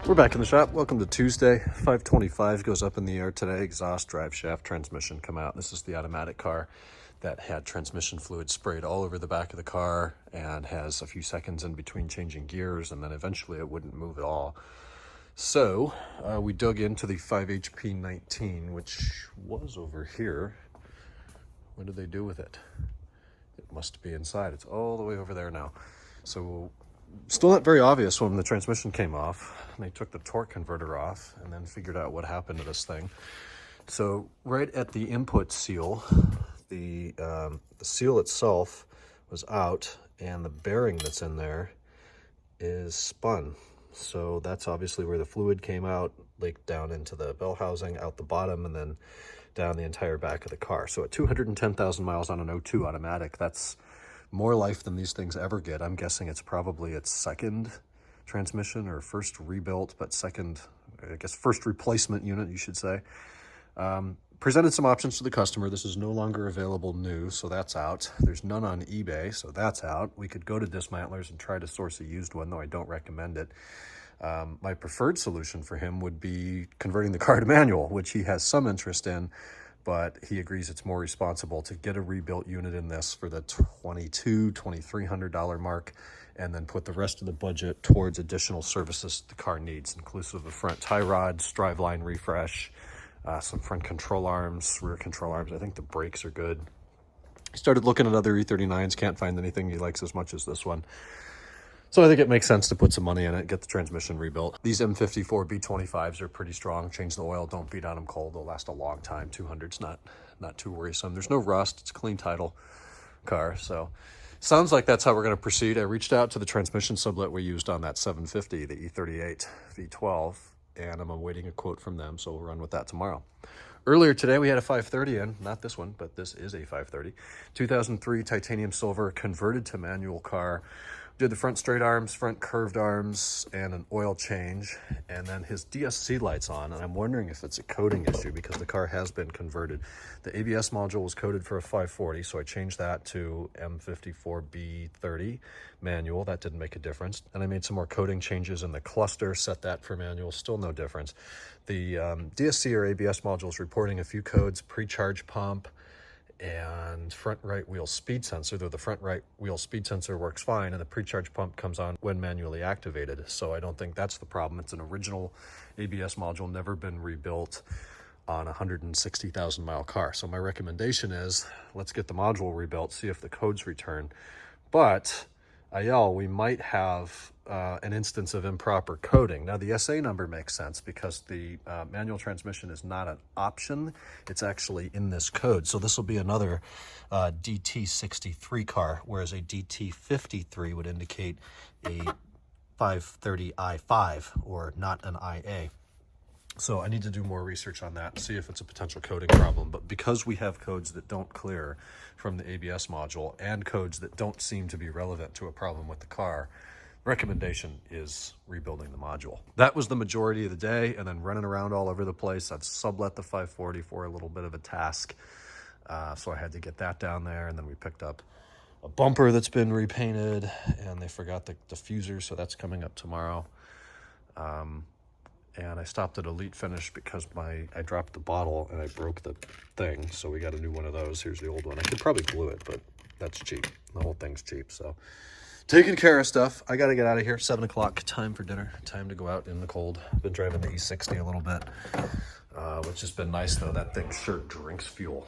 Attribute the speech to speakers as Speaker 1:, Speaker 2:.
Speaker 1: We're back in the shop. Welcome to Tuesday. 525 goes up in the air today. Exhaust, drive shaft, transmission come out. This is the automatic car that had transmission fluid sprayed all over the back of the car and has a few seconds in between changing gears, and then eventually it wouldn't move at all. So we dug into the 5HP19, which was over here. What did they do with it? It must be inside. It's all the way over there now. So still not very obvious when the transmission came off. They took the torque converter off and then figured out what happened to this thing. So right at the input seal, the seal itself was out, and the bearing that's in there is spun. So that's obviously where the fluid came out, leaked down into the bell housing, out the bottom, and then down the entire back of the car. So at 210,000 miles on an 02 automatic, that's more life than these things ever get. I'm guessing it's probably its second transmission, or first rebuilt, but second, I guess first replacement unit, you should say. Presented some options to the customer. This is no longer available new, so that's out. There's none on eBay, so that's out. We could go to Dismantlers and try to source a used one, though I don't recommend it. My preferred solution for him would be converting the car to manual, which he has some interest in, but he agrees it's more responsible to get a rebuilt unit in this for the $2,300 mark, and then put the rest of the budget towards additional services the car needs, inclusive of front tie rods, driveline refresh, some front control arms, rear control arms. I think the brakes are good. He started looking at other E39s, can't find anything he likes as much as this one. So I think it makes sense to put some money in it, get the transmission rebuilt. These M54 B25s are pretty strong. Change the oil, don't beat on them cold. They'll last a long time. 200's not too worrisome. There's no rust. It's a clean title car. So sounds like that's how we're going to proceed. I reached out to the transmission sublet we used on that 750, the E38 V12, and I'm awaiting a quote from them, so we'll run with that tomorrow. Earlier today, we had a 530 in, not this one, but this is a 530. 2003 titanium silver, converted to manual car. Did the front straight arms, front curved arms, and an oil change, and then his DSC light's on, and I'm wondering if it's a coding issue because the car has been converted. The ABS module was coded for a 540, so I changed that to M54B30 manual. That didn't make a difference. And I made some more coding changes in the cluster, set that for manual, still no difference. The DSC or ABS module is reporting a few codes: pre-charge pump and front right wheel speed sensor, though the front right wheel speed sensor works fine and the pre-charge pump comes on when manually activated. So I don't think that's the problem. It's an original ABS module, never been rebuilt on a 160,000 mile car. So my recommendation is let's get the module rebuilt, see if the codes return. But Ayel, we might have an instance of improper coding. Now the SA number makes sense because the manual transmission is not an option. It's actually in this code. So this will be another DT63 car, whereas a DT53 would indicate a 530i5 or not an IA. So I need to do more research on that and see if it's a potential coding problem. But because we have codes that don't clear from the ABS module and codes that don't seem to be relevant to a problem with the car, recommendation is rebuilding the module. That was the majority of the day, and then running around all over the place. I've sublet the 540 for a little bit of a task. So I had to get that down there, and then we picked up a bumper that's been repainted, and they forgot the diffuser, so that's coming up tomorrow. And I stopped at Elite Finish because I dropped the bottle and I broke the thing. So we got a new one of those. Here's the old one. I could probably glue it, but that's cheap. The whole thing's cheap. So taking care of stuff. I got to get out of here. 7 o'clock, time for dinner. Time to go out in the cold. Been driving the E60 a little bit, which has been nice though. That thing sure drinks fuel.